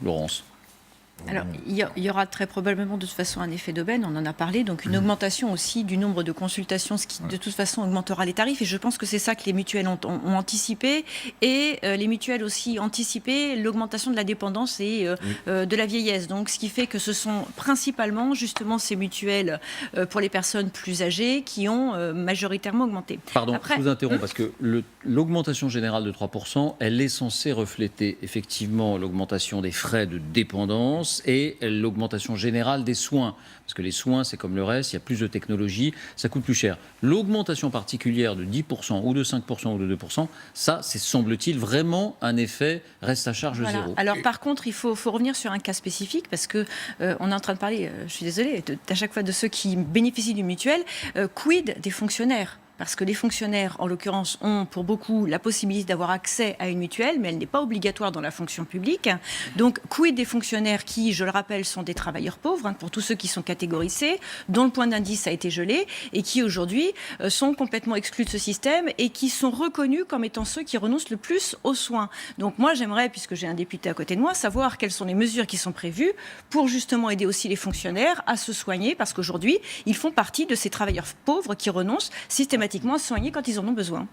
Laurence? Alors, il y aura très probablement de toute façon un effet d'aubaine, on en a parlé, donc une augmentation aussi du nombre de consultations, ce qui de toute façon augmentera les tarifs, et je pense que c'est ça que les mutuelles ont anticipé, et les mutuelles aussi anticipé l'augmentation de la dépendance et de la vieillesse, donc ce qui fait que ce sont principalement justement ces mutuelles pour les personnes plus âgées qui ont majoritairement augmenté. Pardon, Après, je vous interromps parce que l'augmentation générale de 3%, elle est censée refléter effectivement l'augmentation des frais de dépendance et l'augmentation générale des soins. Parce que les soins, c'est comme le reste, il y a plus de technologie, ça coûte plus cher. L'augmentation particulière de 10% ou de 5% ou de 2%, ça, c'est semble-t-il vraiment un effet reste à charge zéro. Alors par contre, il faut revenir sur un cas spécifique parce que on est en train de parler, je suis désolée, à chaque fois de ceux qui bénéficient du mutuelle, quid des fonctionnaires ? Parce que les fonctionnaires, en l'occurrence, ont pour beaucoup la possibilité d'avoir accès à une mutuelle, mais elle n'est pas obligatoire dans la fonction publique. Donc, quid des fonctionnaires qui, je le rappelle, sont des travailleurs pauvres, pour tous ceux qui sont catégorisés, dont le point d'indice a été gelé, et qui aujourd'hui sont complètement exclus de ce système et qui sont reconnus comme étant ceux qui renoncent le plus aux soins. Donc moi, j'aimerais, puisque j'ai un député à côté de moi, savoir quelles sont les mesures qui sont prévues pour justement aider aussi les fonctionnaires à se soigner, parce qu'aujourd'hui, ils font partie de ces travailleurs pauvres qui renoncent systématiquement à se soigner quand ils en ont besoin.